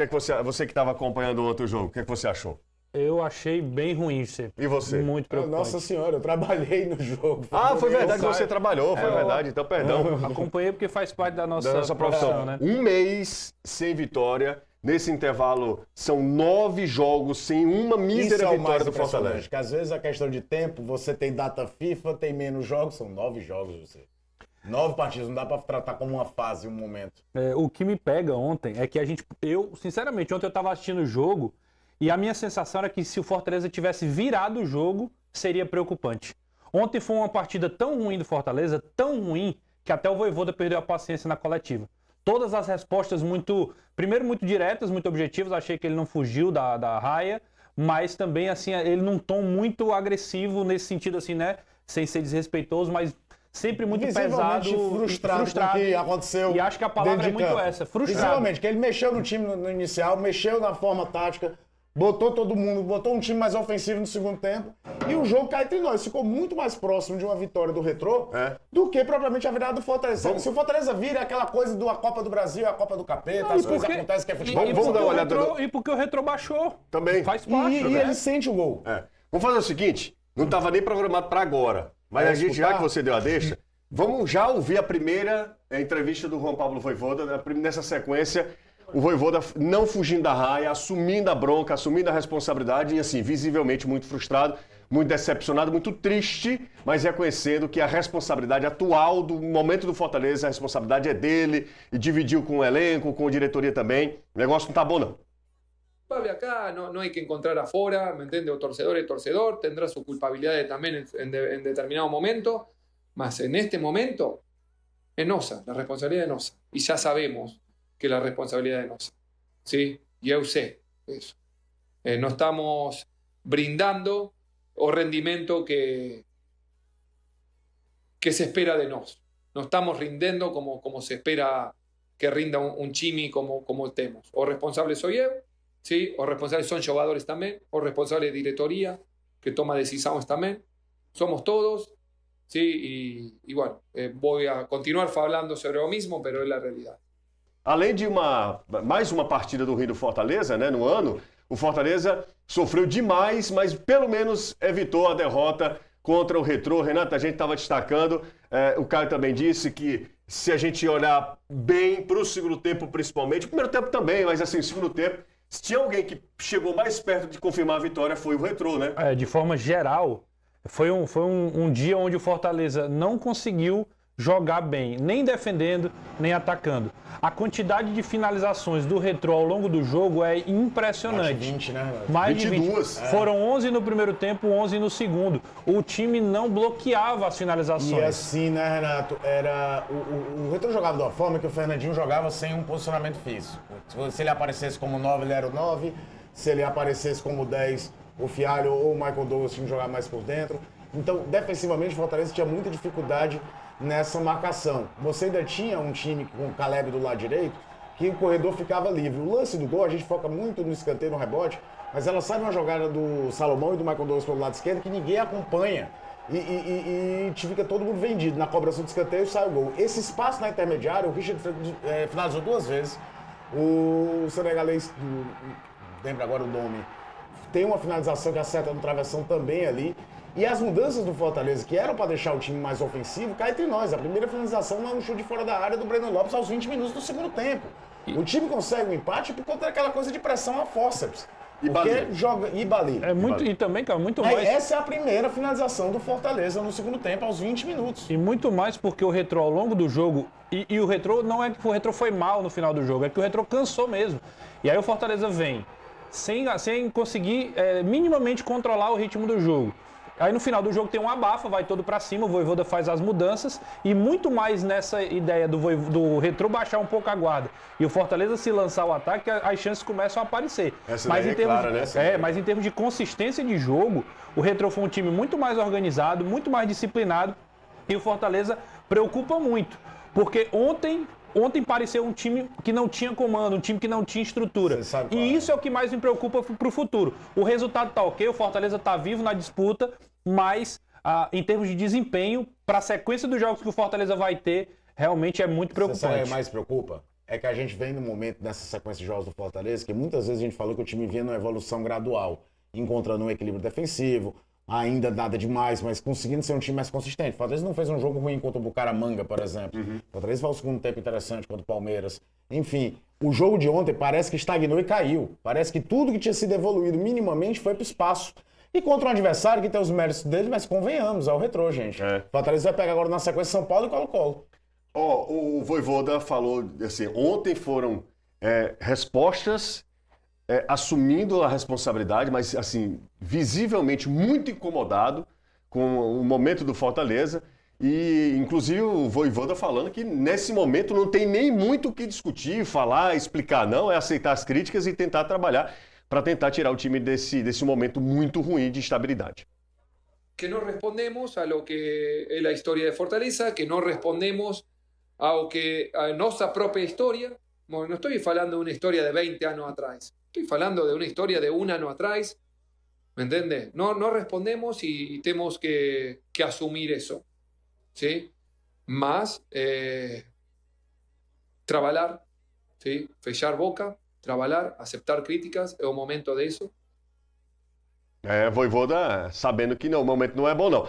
que é que você que estava acompanhando o outro jogo, o que é que você achou? Eu achei bem ruim, E você? Muito preocupante. Nossa senhora, eu trabalhei no jogo. Foi verdade que você trabalhou, foi verdade, então perdão. Acompanhei porque faz parte da nossa profissão, né? Um mês sem vitória, nesse intervalo são 9 jogos sem uma mísera vitória do Fortaleza. Que às vezes a questão de tempo, você tem data FIFA, tem menos jogos, são 9 jogos você. 9 partidas, não dá pra tratar como uma fase, um momento. O que me pega ontem é que sinceramente, ontem eu tava assistindo o jogo e a minha sensação era que se o Fortaleza tivesse virado o jogo, seria preocupante. Ontem foi uma partida tão ruim do Fortaleza, tão ruim, que até o Vojvoda perdeu a paciência na coletiva. Todas as respostas primeiro muito diretas, muito objetivas, achei que ele não fugiu da raia, mas também assim, ele num tom muito agressivo nesse sentido assim, né, sem ser desrespeitoso, mas sempre muito pesado, frustrado com o que aconteceu. E acho que a palavra é muito essa, frustrado. Visivelmente, que ele mexeu no time no inicial, mexeu na forma tática, botou todo mundo, botou um time mais ofensivo no segundo tempo, e o jogo cai entre nós. Ficou muito mais próximo de uma vitória do Retrô do que propriamente a virada do Fortaleza. Se o Fortaleza vira aquela coisa da Copa do Brasil, a Copa do Capeta, as coisas acontecem que é futebol. Vamos dar uma olhada. E porque o Retrô baixou. Também. Faz parte, E ele sente o gol. Vamos fazer o seguinte, não estava nem programado para agora, mas a gente, já que você deu a deixa, vamos já ouvir a primeira entrevista do Juan Pablo Vojvoda, nessa sequência, o Vojvoda não fugindo da raia, assumindo a bronca, assumindo a responsabilidade e, assim, visivelmente muito frustrado, muito decepcionado, muito triste, mas reconhecendo que a responsabilidade atual do momento do Fortaleza, a responsabilidade é dele e dividiu com o elenco, com a diretoria também. O negócio não tá bom, não. Acá no hay que encontrar afuera, ¿me entiende? O torcedor es torcedor, tendrá su culpabilidad también en determinado momento, mas en este momento es Nosa, la responsabilidad de Nosa. Y ya sabemos que la responsabilidad de Nosa, ¿sí? Y yo sé eso. No estamos brindando o rendimiento que se espera de nos. No estamos rindiendo como se espera que rinda un Chimi como temos. O responsable soy yo, ¿sí? O responsables son jugadores también, o responsable de diretoría, que toma decisiones también. Somos todos, ¿sí? Y bueno, voy a continuar falando sobre lo mismo, pero es la realidad. Além de mais uma partida do Rio do Fortaleza, né, no ano, o Fortaleza sofreu demais, mas pelo menos evitou a derrota contra o Retrô. Renato, a gente estava destacando, o Caio também disse que se a gente olhar bem para o segundo tempo principalmente, o primeiro tempo também, mas assim, o segundo tempo, se tinha alguém que chegou mais perto de confirmar a vitória foi o Retrô, né? De forma geral, foi um dia onde o Fortaleza não conseguiu jogar bem, nem defendendo, nem atacando. A quantidade de finalizações do Retrô ao longo do jogo é impressionante. Mais de 20, né? Mais de 22. 20. Foram 11 no primeiro tempo, 11 no segundo. O time não bloqueava as finalizações. E assim, né, Renato, o Retrô jogava de uma forma que o Fernandinho jogava sem um posicionamento físico. Se ele aparecesse como 9, ele era o 9. Se ele aparecesse como 10, o Fialho ou o Michael Douglas tinham que jogar mais por dentro. Então, defensivamente, o Fortaleza tinha muita dificuldade nessa marcação. Você ainda tinha um time com o Caleb do lado direito, que o corredor ficava livre. O lance do gol, a gente foca muito no escanteio, no rebote, mas ela sai uma jogada do Salomão e do Michael Douglas pelo lado esquerdo que ninguém acompanha. E fica todo mundo vendido. Na cobrança do escanteio sai o gol. Esse espaço na intermediária, o Richard finalizou 2 vezes. O senegalês, lembra agora o nome, tem uma finalização que acerta no travessão também ali. E as mudanças do Fortaleza, que eram para deixar o time mais ofensivo, cá entre nós. A primeira finalização não é um chute de fora da área do Breno Lopes aos 20 minutos do segundo tempo. O time consegue um empate por conta daquela coisa de pressão a fórceps. Porque joga e Bali. E também, cara, muito mais. Essa é a primeira finalização do Fortaleza no segundo tempo, aos 20 minutos. E muito mais porque o Retrô, ao longo do jogo, e o Retrô não é que o Retrô foi mal no final do jogo, é que o Retrô cansou mesmo. E aí o Fortaleza vem sem conseguir minimamente controlar o ritmo do jogo. Aí no final do jogo tem um abafa, vai todo pra cima, o Vojvoda faz as mudanças e muito mais nessa ideia do Retrô baixar um pouco a guarda e o Fortaleza se lançar ao ataque, as chances começam a aparecer. Mas em termos de consistência de jogo, o Retrô foi um time muito mais organizado, muito mais disciplinado e o Fortaleza preocupa muito, porque ontem pareceu um time que não tinha comando, um time que não tinha estrutura. E isso é o que mais me preocupa pro futuro. O resultado tá ok, o Fortaleza tá vivo na disputa, mas em termos de desempenho, para a sequência dos jogos que o Fortaleza vai ter, realmente é muito preocupante. Você sabe o que mais preocupa? é que a gente vem no momento, nessa sequência de jogos do Fortaleza, que muitas vezes a gente falou que o time vinha numa evolução gradual, encontrando um equilíbrio defensivo, ainda nada demais, mas conseguindo ser um time mais consistente. O Fortaleza não fez um jogo ruim contra o Bucaramanga, por exemplo. O Fortaleza faz um segundo tempo interessante contra o Palmeiras. Enfim, o jogo de ontem parece que estagnou e caiu. Parece que tudo que tinha sido evoluído minimamente foi pro espaço. E contra um adversário que tem os méritos dele, mas convenhamos, é o Retrô, gente. O Fortaleza vai pegar agora na sequência São Paulo e Colo-Colo. O Vojvoda falou assim, ontem foram respostas assumindo a responsabilidade, mas assim, visivelmente muito incomodado com o momento do Fortaleza. E, inclusive, o Vojvoda falando que nesse momento não tem nem muito o que discutir, falar, explicar, não. É aceitar as críticas e tentar trabalhar para tentar tirar o time desse momento muito ruim de instabilidade. Que no respondemos a lo que es la historia de Fortaleza, que no respondemos a nuestra propia historia. Bueno, no estoy hablando de una historia de 20 años atrás, estoy hablando de una historia de un año atrás, ¿me entiendes? No respondemos y tenemos que asumir eso, ¿sí? Más trabajar, ¿sí? Fechar boca, trabajar, aceptar críticas, es un momento de eso. Vojvoda sabendo que não, o momento não é bom, não.